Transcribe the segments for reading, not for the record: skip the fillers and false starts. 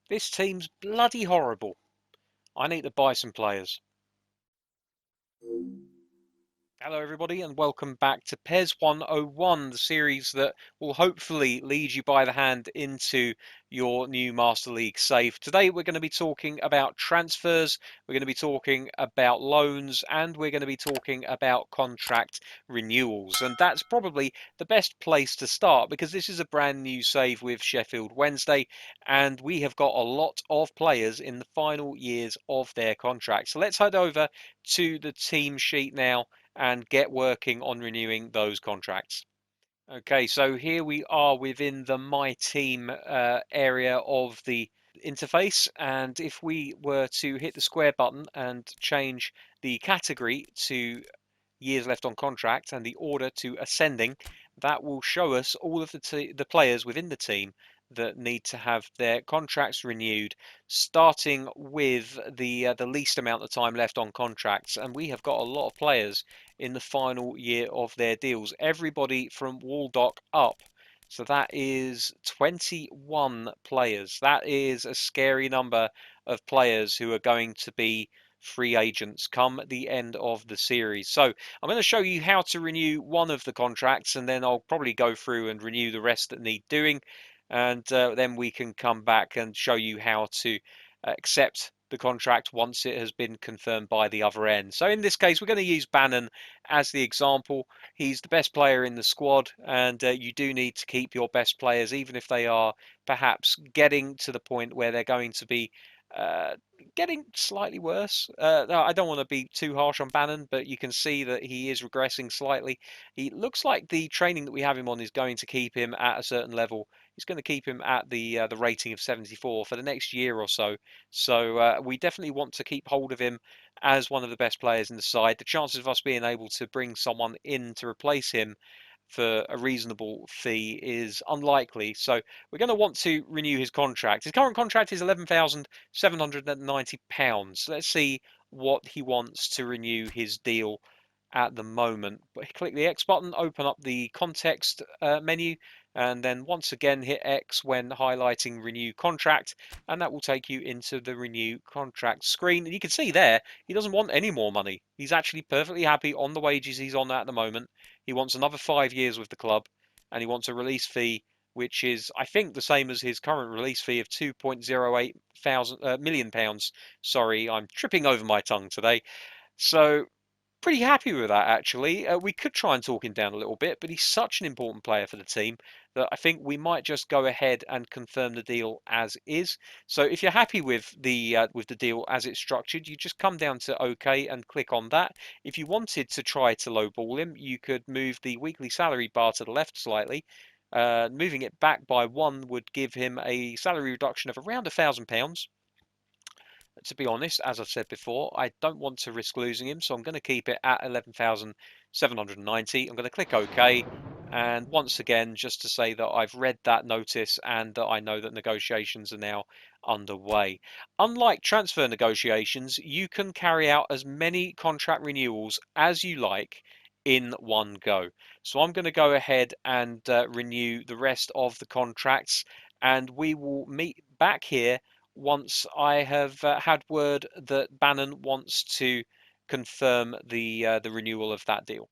This team's bloody horrible. I need to buy some players. Hello, everybody, and welcome back to PES 101, the series that will hopefully lead you by the hand into your new Master League save. Today, we're going to be talking about transfers, we're going to be talking about loans, and we're going to be talking about contract renewals. And that's probably the best place to start because this is a brand new save with Sheffield Wednesday, and we have got a lot of players in the final years of their contract. So let's head over to the team sheet now and get working on renewing those contracts. Okay, so here we are within the My Team area of the interface, and if we were to hit the square button and change the category to years left on contract and the order to ascending, that will show us all of the players within the team that need to have their contracts renewed, starting with the least amount of time left on contracts. And we have got a lot of players in the final year of their deals. Everybody from Waldock up. So that is 21 players. That is a scary number of players who are going to be free agents come the end of the series. So I'm going to show you how to renew one of the contracts, and then I'll probably go through and renew the rest that need doing, and then we can come back and show you how to accept the contract once it has been confirmed by the other end. So in this case, we're going to use Bannon as the example. He's the best player in the squad, and you do need to keep your best players, even if they are perhaps getting to the point where they're going to be uh, getting slightly worse. I don't want to be too harsh on Bannon, but you can see that he is regressing slightly. He looks like the training that we have him on is going to keep him at a certain level. It's going to keep him at the rating of 74 for the next year or so. So we definitely want to keep hold of him as one of the best players in the side. The chances of us being able to bring someone in to replace him for a reasonable fee is unlikely. So we're going to want to renew his contract. His current contract is £11,790. Let's see what he wants to renew his deal at the moment. But click the X button, open up the context menu, and then once again hit X when highlighting renew contract, and that will take you into the renew contract screen. And you can see there, he doesn't want any more money. He's actually perfectly happy on the wages he's on at the moment. He wants another 5 years with the club, and he wants a release fee which is, I think, the same as his current release fee of £2.08 million. Sorry, I'm tripping over my tongue today. So pretty happy with that, actually. We could try and talk him down a little bit, but he's such an important player for the team that I think we might just go ahead and confirm the deal as is. So if you're happy with the deal as it's structured, you just come down to OK and click on that. If you wanted to try to lowball him, you could move the weekly salary bar to the left slightly. Moving it back by one would give him a salary reduction of around £1,000. To be honest, as I've said before, I don't want to risk losing him, so I'm going to keep it at 11,790. I'm going to click OK. And once again, just to say that I've read that notice and that I know that negotiations are now underway. Unlike transfer negotiations, you can carry out as many contract renewals as you like in one go. So I'm going to go ahead and renew the rest of the contracts, and we will meet back here once I have had word that Bannon wants to confirm the renewal of that deal.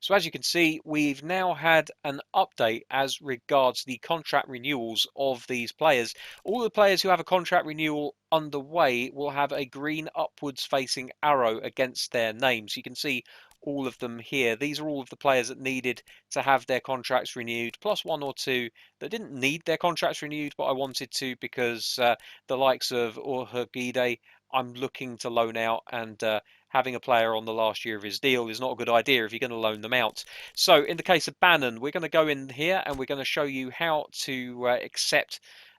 So as you can see, we've now had an update as regards the contract renewals of these players. All the players who have a contract renewal underway will have a green upwards facing arrow against their names. You can see all of them here. These are all of the players that needed to have their contracts renewed, plus one or two that didn't need their contracts renewed, but I wanted to because the likes of Orhagide, I'm looking to loan out, and having a player on the last year of his deal is not a good idea if you're going to loan them out. So in the case of Bannon, we're going to go in here and we're going to show you how to accept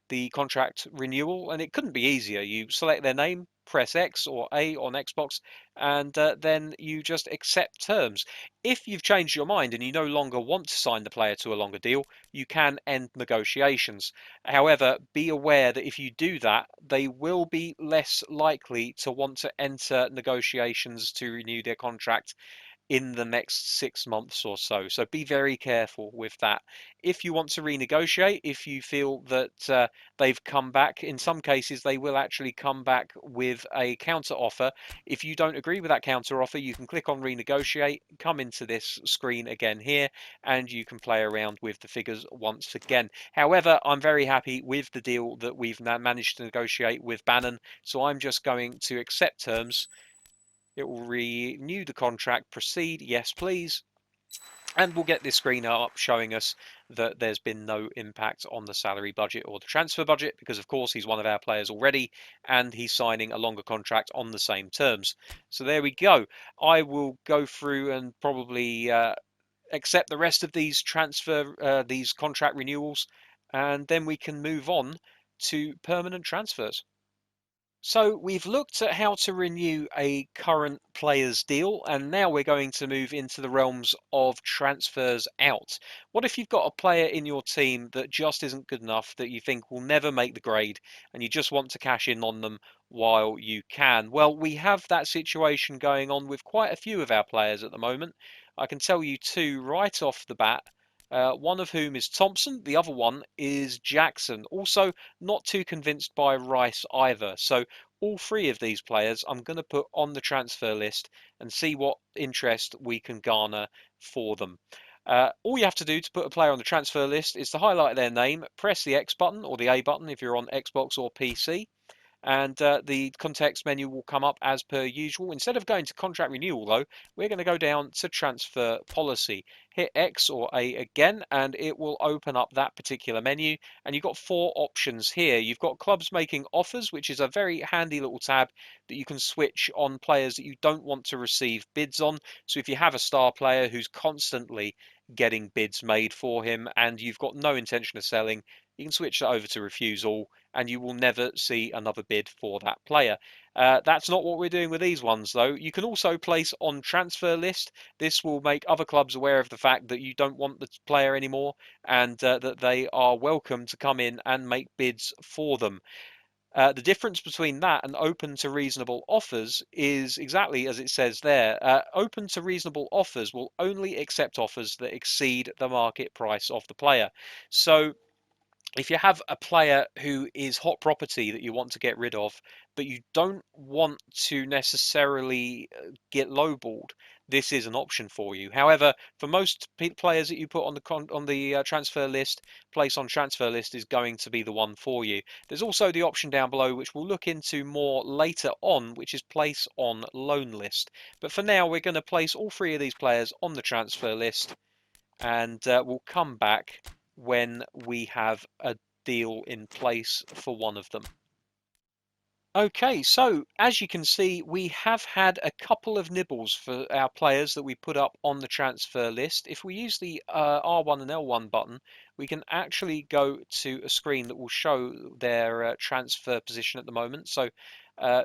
the contract renewal, and it couldn't be easier. You select their name, press X or A on Xbox, and then you just accept terms. If you've changed your mind and you no longer want to sign the player to a longer deal, you can end negotiations. However, be aware that if you do that, they will be less likely to want to enter negotiations to renew their contract in the next 6 months or so. So be very careful with that. If you want to renegotiate, if you feel that they've come back, in some cases they will actually come back with a counter offer. If you don't agree with that counter offer, you can click on renegotiate, come into this screen again here, and you can play around with the figures once again. However, I'm very happy with the deal that we've now managed to negotiate with Bannon, so I'm just going to accept terms. It will renew the contract, proceed, yes please, and we'll get this screen up showing us that there's been no impact on the salary budget or the transfer budget, because of course he's one of our players already and he's signing a longer contract on the same terms. So there we go. I will go through and probably accept the rest of these these contract renewals, and then we can move on to permanent transfers. So we've looked at how to renew a current player's deal, and now we're going to move into the realms of transfers out. What if you've got a player in your team that just isn't good enough, that you think will never make the grade, and you just want to cash in on them while you can? Well, we have that situation going on with quite a few of our players at the moment. I can tell you two right off the bat. One of whom is Thompson, the other one is Jackson. Also, not too convinced by Rice either. So all three of these players I'm going to put on the transfer list and see what interest we can garner for them. All you have to do to put a player on the transfer list is to highlight their name, press the X button or the A button if you're on Xbox or PC, and the context menu will come up as per usual. Instead of going to contract renewal though, we're going to go down to transfer policy. Hit X or A again and it will open up that particular menu, and you've got four options here. You've got clubs making offers, which is a very handy little tab that you can switch on players that you don't want to receive bids on. So if you have a star player who's constantly getting bids made for him and you've got no intention of selling, you can switch that over to refuse all and you will never see another bid for that player. That's not what we're doing with these ones though. You can also place on transfer list. This will make other clubs aware of the fact that you don't want the player anymore, and that they are welcome to come in and make bids for them. The difference between that and open to reasonable offers is exactly as it says there. Open to reasonable offers will only accept offers that exceed the market price of the player. So if you have a player who is hot property that you want to get rid of, but you don't want to necessarily get lowballed, this is an option for you. However, for most players that you put on the transfer list, place on transfer list is going to be the one for you. There's also the option down below, which we'll look into more later on, which is place on loan list. But for now, we're going to place all three of these players on the transfer list, and we'll come back when we have a deal in place for one of them. Okay, so as you can see, we have had a couple of nibbles for our players that we put up on the transfer list. If we use the R1 and L1 button, we can actually go to a screen that will show their transfer position at the moment. So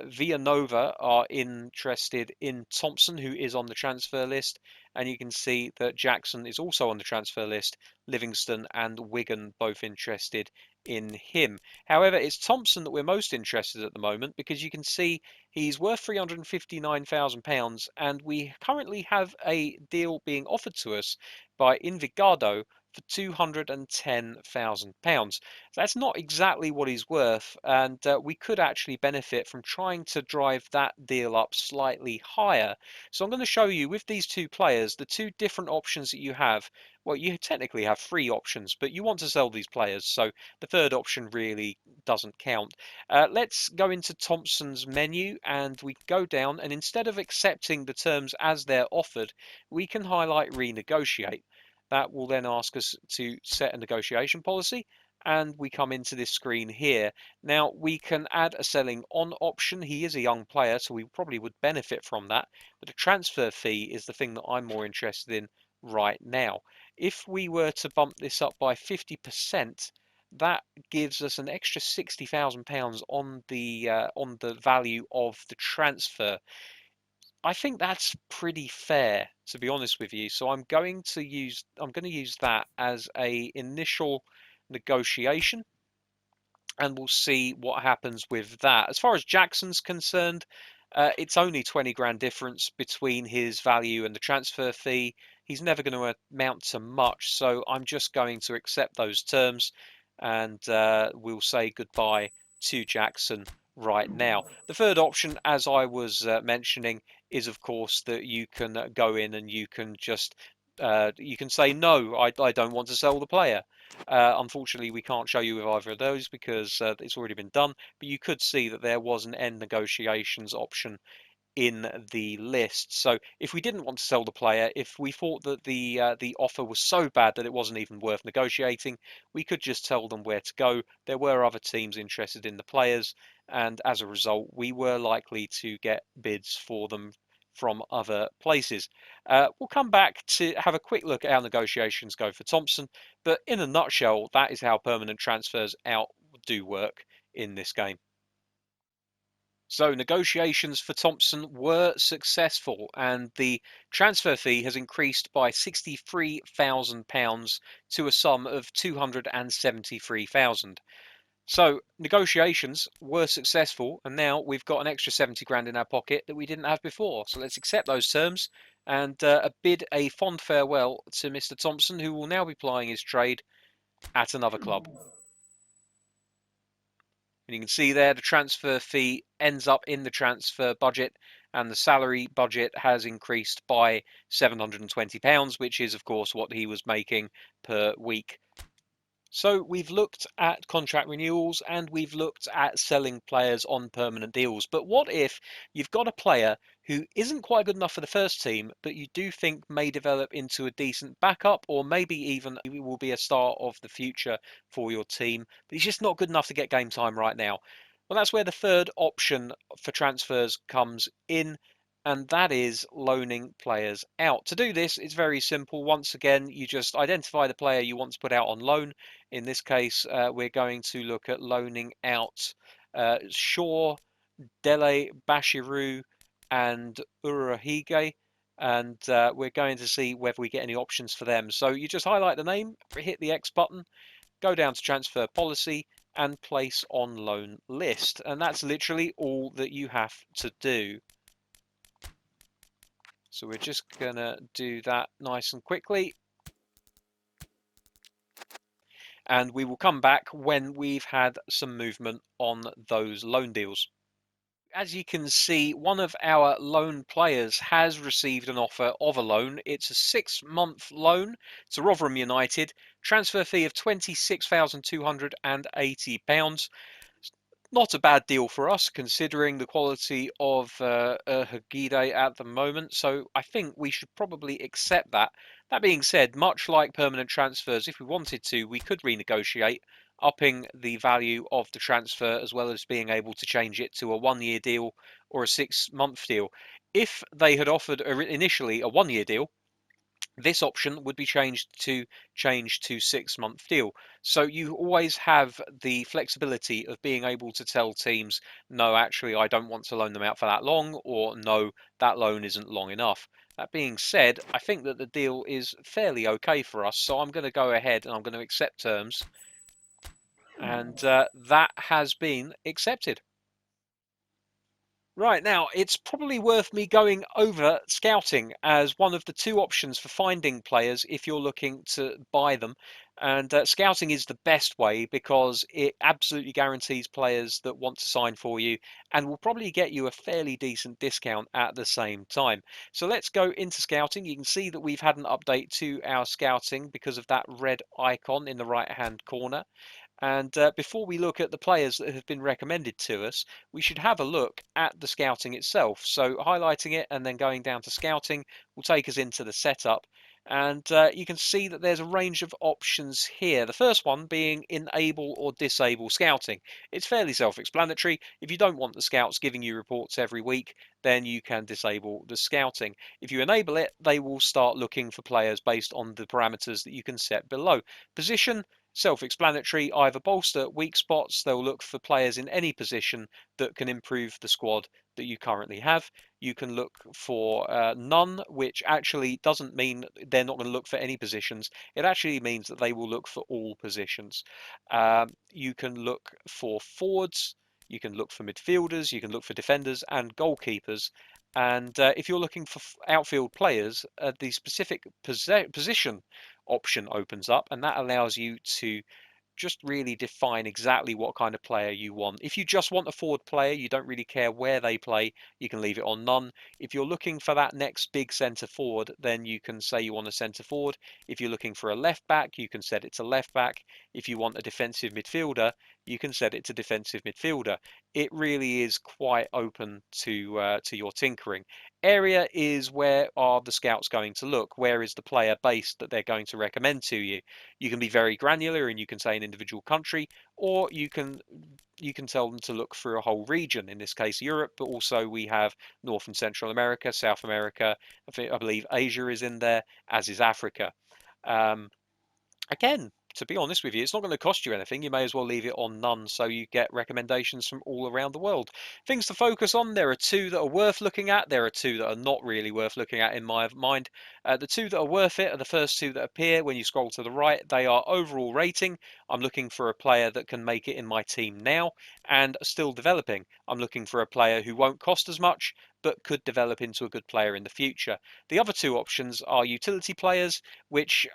Villanova are interested in Thompson, who is on the transfer list, and you can see that Jackson is also on the transfer list. Livingston and Wigan both interested in him. However, it's Thompson that we're most interested in at the moment, because you can see he's worth £359,000 and we currently have a deal being offered to us by Invigado for £210,000. That's not exactly what he's worth, and we could actually benefit from trying to drive that deal up slightly higher. So I'm going to show you with these two players the two different options that you have. Well, you technically have three options, but you want to sell these players, so the third option really doesn't count. Let's go into Thompson's menu and we go down, and instead of accepting the terms as they're offered, we can highlight renegotiate. That will then ask us to set a negotiation policy, and we come into this screen here. Now we can add a selling on option. He is a young player, so we probably would benefit from that, but a transfer fee is the thing that I'm more interested in right now. If we were to bump this up by 50%, that gives us an extra £60,000 on the value of the transfer. I think that's pretty fair, to be honest with you. So I'm going to use that as a initial negotiation, and we'll see what happens with that. As far as Jackson's concerned, It's only 20 grand difference between his value and the transfer fee. He's never going to amount to much, so I'm just going to accept those terms, and we'll say goodbye to Jackson right now. The third option, as I was mentioning, is of course that you can go in and you can just you can say no, I don't want to sell the player. Unfortunately, we can't show you with either of those because it's already been done. But you could see that there was an end negotiations option in the list. So if we didn't want to sell the player, if we thought that the offer was so bad that it wasn't even worth negotiating, we could just tell them where to go. There were other teams interested in the players, and as a result, we were likely to get bids for them from other places. We'll come back to have a quick look at how negotiations go for Thompson, but in a nutshell, that is how permanent transfers out do work in this game. So negotiations for Thompson were successful, and the transfer fee has increased by £63,000 to a sum of 273,000. So negotiations were successful, and now we've got an extra 70 grand in our pocket that we didn't have before. So let's accept those terms and bid a fond farewell to Mr. Thompson, who will now be plying his trade at another club. And you can see there the transfer fee ends up in the transfer budget, and the salary budget has increased by £720, which is of course what he was making per week. So we've looked at contract renewals and we've looked at selling players on permanent deals. But what if you've got a player who isn't quite good enough for the first team, but you do think may develop into a decent backup, or maybe even will be a star of the future for your team, but he's just not good enough to get game time right now? Well, that's where the third option for transfers comes in, and that is loaning players out. To do this, it's very simple. Once again, you just identify the player you want to put out on loan. In this case, we're going to look at loaning out Shaw, Dele Bashiru, and Urahige, and we're going to see whether we get any options for them. So you just highlight the name, hit the X button, go down to transfer policy, and place on loan list. And that's literally all that you have to do. So we're just going to do that nice and quickly. And we will come back when we've had some movement on those loan deals. As you can see, one of our loan players has received an offer of a loan. It's a 6-month loan to Rotherham United. Transfer fee of £26,280. Not a bad deal for us, considering the quality of Hagide at the moment. So I think we should probably accept that. That being said, much like permanent transfers, if we wanted to, we could renegotiate, upping the value of the transfer as well as being able to change it to a 1-year deal or a 6-month deal. If they had offered initially a 1-year deal, this option would be changed to 6-month deal. So you always have the flexibility of being able to tell teams, no, actually, I don't want to loan them out for that long, or no, that loan isn't long enough. That being said, I think that the deal is fairly okay for us, so I'm going to go ahead and I'm going to accept terms, and that has been accepted. Right, now, it's probably worth me going over scouting as one of the two options for finding players if you're looking to buy them. And scouting is the best way because it absolutely guarantees players that want to sign for you and will probably get you a fairly decent discount at the same time. So let's go into scouting. You can see that we've had an update to our scouting because of that red icon in the right-hand corner. And before we look at the players that have been recommended to us, we should have a look at the scouting itself. So highlighting it and then going down to scouting will take us into the setup. And you can see that there's a range of options here. The first one being enable or disable scouting. It's fairly self-explanatory. If you don't want the scouts giving you reports every week, then you can disable the scouting. If you enable it, they will start looking for players based on the parameters that you can set below. Position, self-explanatory, either bolster weak spots, they'll look for players in any position that can improve the squad that you currently have. You can look for none, which actually doesn't mean they're not going to look for any positions. It actually means that they will look for all positions. You can look for forwards. you can look for midfielders, you can look for defenders and goalkeepers. And if you're looking for outfield players, the specific position option opens up, and that allows you to just really define exactly what kind of player you want. If you just want a forward player, you don't really care where they play, you can leave it on none. If you're looking for that next big centre forward, then you can say you want a centre forward. If you're looking for a left back, you can set it to left back. If you want a defensive midfielder, you can set it to defensive midfielder. It really is quite open to your tinkering. Area is where are the scouts going to look? Where is the player based that they're going to recommend to you? You can be very granular and you can say an individual country, or you can tell them to look through a whole region, in this case Europe, but also we have North and Central America, South America, I believe Asia is in there, as is Africa. Um, Again, to be honest with you, it's not going to cost you anything. You may as well leave it on none so you get recommendations from all around the world. Things to focus on, there are two that are worth looking at. There are two that are not really worth looking at in my mind. The two that are worth it are the first two that appear when you scroll to the right. They are overall rating. I'm looking for a player that can make it in my team now and still developing. I'm looking for a player who won't cost as much but could develop into a good player in the future. The other two options are utility players, which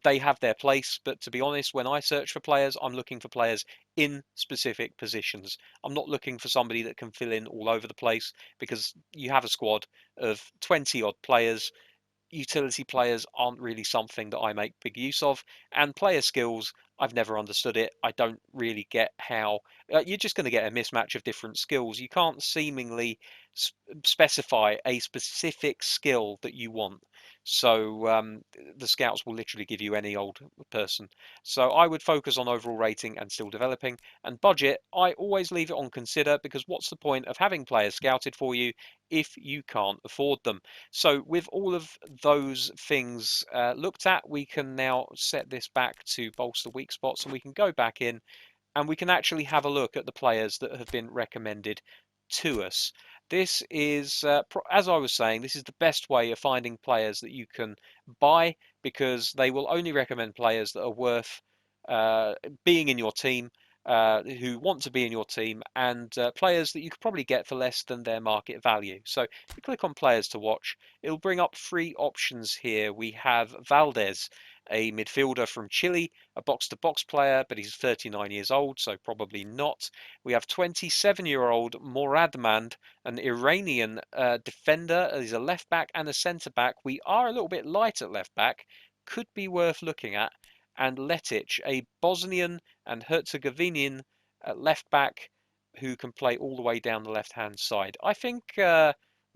they have their place, but to be honest, when I search for players, I'm looking for players in specific positions. I'm not looking for somebody that can fill in all over the place, because you have a squad of 20 odd players. Utility players aren't really something that I make big use of, and player skills, I've never understood it. I don't really get how you're just going to get a mismatch of different skills. You can't seemingly specify a specific skill that you want. So the scouts will literally give you any old person. So I would focus on overall rating and still developing. And budget, I always leave it on consider, because what's the point of having players scouted for you if you can't afford them? So with all of those things looked at, we can now set this back to bolster weak spots, and we can go back in and we can actually have a look at the players that have been recommended to us. This is, as I was saying, this is the best way of finding players that you can buy, because they will only recommend players that are worth uh, being in your team, who want to be in your team, and players that you could probably get for less than their market value. So if you click on players to watch, it'll bring up three options here. We have Valdez, a midfielder from Chile, a box-to-box player, but he's 39 years old, so probably not. We have 27-year-old Moradmand, an Iranian defender. He's a left back and a centre back. We are a little bit light at left back, could be worth looking at. And Letic, a Bosnian and Herzegovinian left back who can play all the way down the left-hand side. I think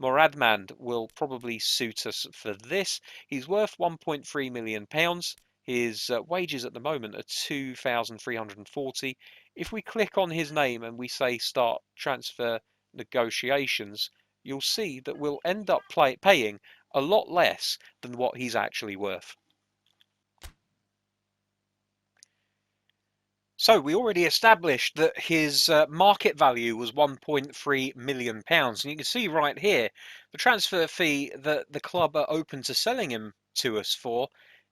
Moradmand will probably suit us for this. He's worth £1.3 million. His wages at the moment are 2,340. If we click on his name and we say start transfer negotiations, you'll see that we'll end up paying a lot less than what he's actually worth. So we already established that his market value was £1.3 million. And you can see right here, the transfer fee that the club are open to selling him to us for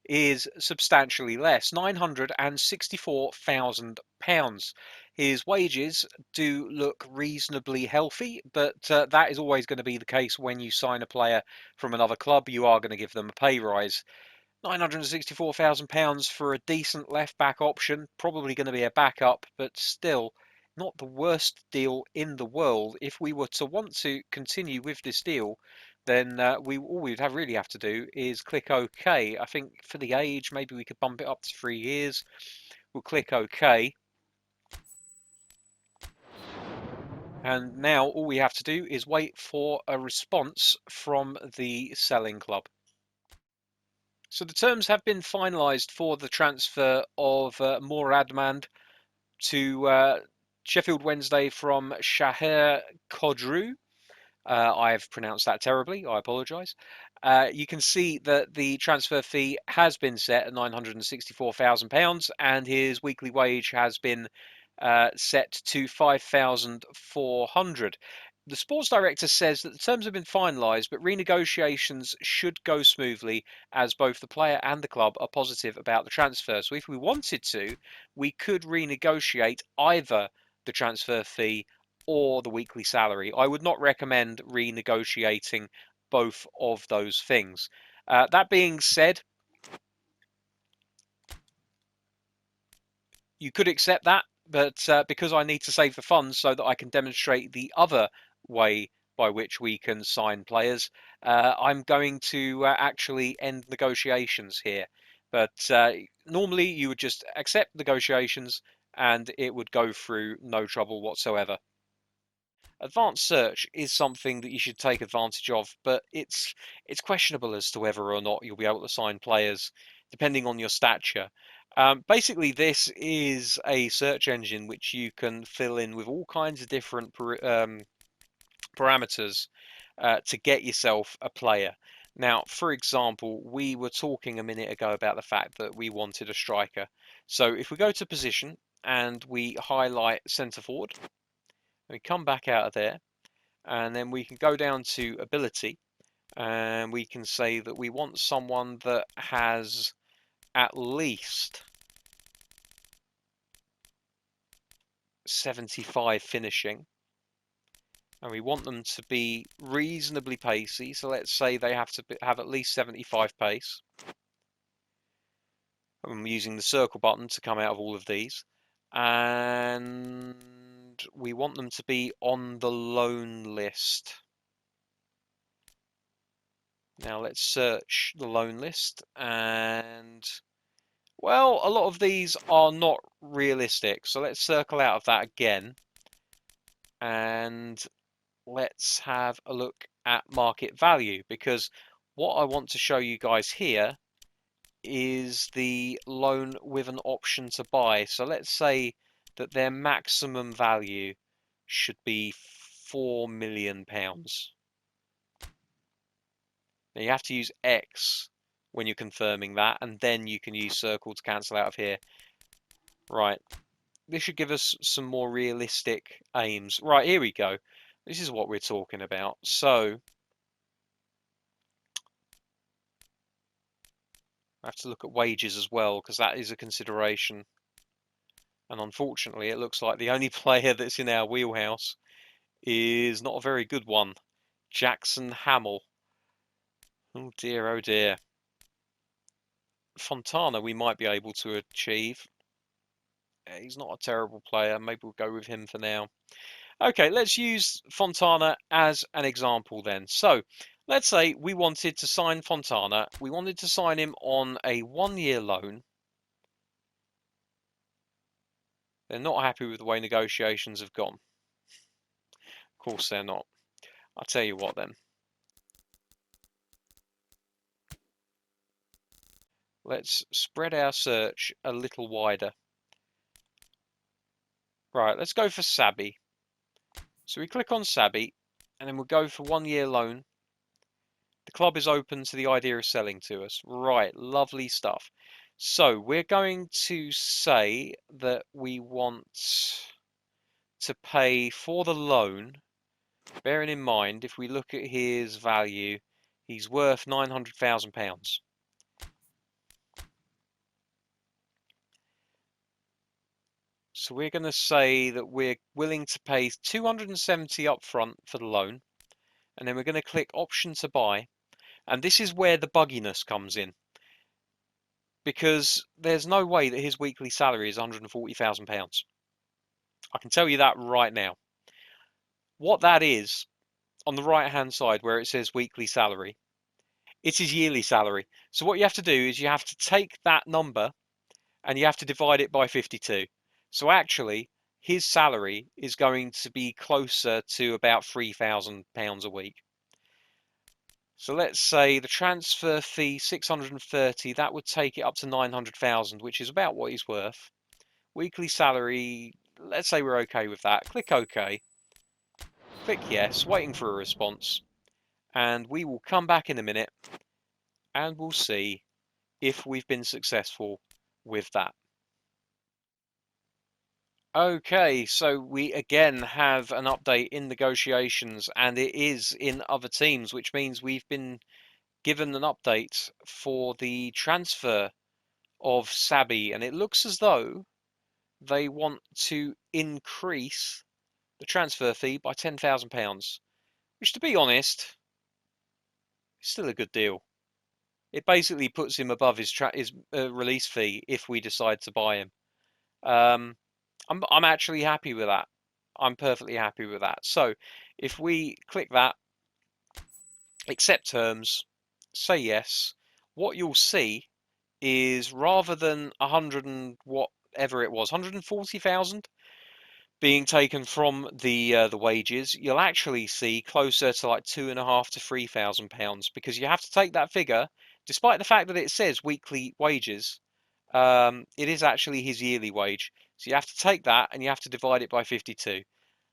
is substantially less, £964,000. His wages do look reasonably healthy, but that is always going to be the case when you sign a player from another club. You are going to give them a pay rise. £964,000 for a decent left back option, probably going to be a backup, but still not the worst deal in the world. If we were to want to continue with this deal, then all we'd really have to do is click OK. I think for the age, maybe we could bump it up to 3 years. We'll click OK. And now all we have to do is wait for a response from the selling club. So the terms have been finalised for the transfer of Moradmand to Sheffield Wednesday from Shahir Kodru. I've pronounced that terribly, I apologise. You can see that the transfer fee has been set at £964,000 and his weekly wage has been set to 5,400. The sports director says that the terms have been finalised, but renegotiations should go smoothly as both the player and the club are positive about the transfer. So if we wanted to, we could renegotiate either the transfer fee or the weekly salary. I would not recommend renegotiating both of those things. That being said, you could accept that, but because I need to save the funds so that I can demonstrate the other way by which we can sign players, I'm going to actually end negotiations here. But normally you would just accept negotiations and it would go through no trouble whatsoever. Advanced search is something that you should take advantage of, but it's questionable as to whether or not you'll be able to sign players depending on your stature. Basically, this is a search engine which you can fill in with all kinds of different parameters to get yourself a player. Now, for example, we were talking a minute ago about the fact that we wanted a striker. So if we go to position and we highlight centre forward, we come back out of there, and then we can go down to ability, and we can say that we want someone that has at least 75 finishing, and we want them to be reasonably pacey. So let's say they have to have at least 75 pace. I'm using the circle button to come out of all of these, and we want them to be on the loan list. Now let's search the loan list, and well, a lot of these are not realistic. So let's circle out of that again, and let's have a look at market value, because what I want to show you guys here is the loan with an option to buy. So let's say that their maximum value should be £4 million. Now you have to use X when you're confirming that, and then you can use circle to cancel out of here. Right, this should give us some more realistic aims. Right, here we go. This is what we're talking about. So I have to look at wages as well, because that is a consideration. And unfortunately, it looks like the only player that's in our wheelhouse is not a very good one. Jackson Hamill. Oh dear, oh dear. Fontana we might be able to achieve. He's not a terrible player. Maybe we'll go with him for now. Okay, let's use Fontana as an example then. So let's say we wanted to sign Fontana. We wanted to sign him on a 1-year loan. They're not happy with the way negotiations have gone. Of course they're not. I'll tell you what then. Let's spread our search a little wider. Right, let's go for Sabi. So we click on Sabi, and then we'll go for 1-year loan. The club is open to the idea of selling to us. Right, lovely stuff. So we're going to say that we want to pay for the loan, bearing in mind, if we look at his value, he's worth £900,000. So we're going to say that we're willing to pay 270 up front for the loan, and then we're going to click option to buy. And this is where the bugginess comes in, because there's no way that his weekly salary is £140,000. I can tell you that right now. What that is, on the right hand side where it says weekly salary, it's his yearly salary. So what you have to do is you have to take that number and you have to divide it by 52. So actually, his salary is going to be closer to about £3,000 a week. So let's say the transfer fee 630, that would take it up to 900,000, which is about what he's worth. Weekly salary, let's say we're okay with that. Click OK. Click yes, waiting for a response. And we will come back in a minute and we'll see if we've been successful with that. Okay, so we again have an update in negotiations, and it is in other teams, which means we've been given an update for the transfer of Sabi, and it looks as though they want to increase the transfer fee by £10,000, which, to be honest, is still a good deal. It basically puts him above his release fee if we decide to buy him. I'm actually happy with that. I'm perfectly happy with that. So if we click that, accept terms, say yes, what you'll see is, rather than 100 and whatever it was, 140,000 being taken from the wages, you'll actually see closer to like £2,500 to £3,000, because you have to take that figure, despite the fact that it says weekly wages. It is actually his yearly wage. So you have to take that and you have to divide it by 52.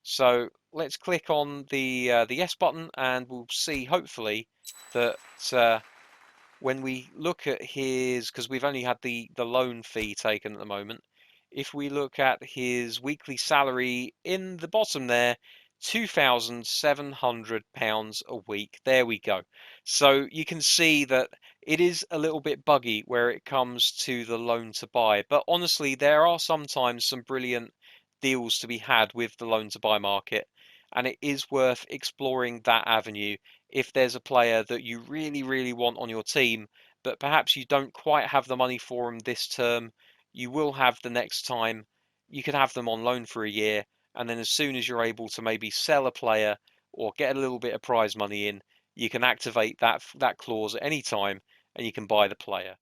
So let's click on the yes button, and we'll see hopefully that when we look at his, because we've only had the loan fee taken at the moment, if we look at his weekly salary in the bottom there, £2,700 a week. There we go. So you can see that it is a little bit buggy where it comes to the loan to buy, but honestly, there are sometimes some brilliant deals to be had with the loan to buy market, and it is worth exploring that avenue if there's a player that you really, really want on your team, but perhaps you don't quite have the money for them this term. You will have the next time. You could have them on loan for a year, and then as soon as you're able to maybe sell a player or get a little bit of prize money in, you can activate that clause at any time, and you can buy the player.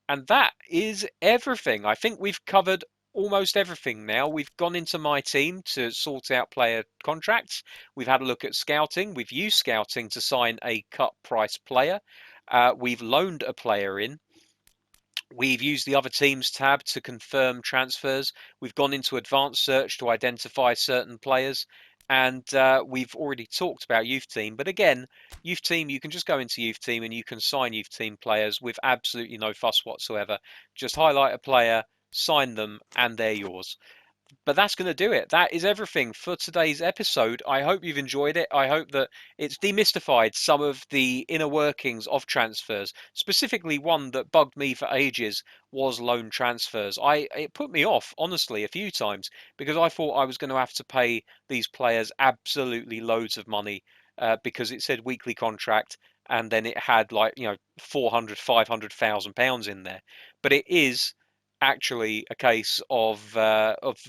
And that is everything. I think we've covered almost everything now. We've gone into my team to sort out player contracts. We've had a look at scouting. We've used scouting to sign a cut price player. We've loaned a player in. We've used the other teams tab to confirm transfers. We've gone into advanced search to identify certain players. And we've already talked about youth team. But again, youth team, you can just go into youth team and you can sign youth team players with absolutely no fuss whatsoever. Just highlight a player, sign them, and they're yours. But that's going to do it. That is everything for today's episode. I hope you've enjoyed it. I hope that it's demystified some of the inner workings of transfers. Specifically, one that bugged me for ages was loan transfers. It put me off, honestly, a few times, because I thought I was going to have to pay these players absolutely loads of money, because it said weekly contract, and then it had, like, 400, £500,000 in there. But it is actually a case of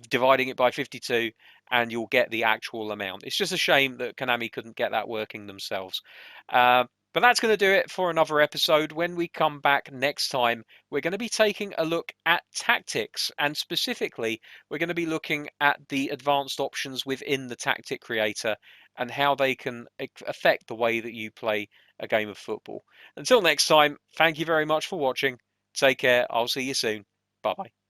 dividing it by 52, and you'll get the actual amount. It's just a shame that Konami couldn't get that working themselves. But that's going to do it for another episode. When we come back next time, we're going to be taking a look at tactics, and specifically, we're going to be looking at the advanced options within the tactic creator and how they can affect the way that you play a game of football. Until next time, thank you very much for watching. Take care. I'll see you soon. Bye bye.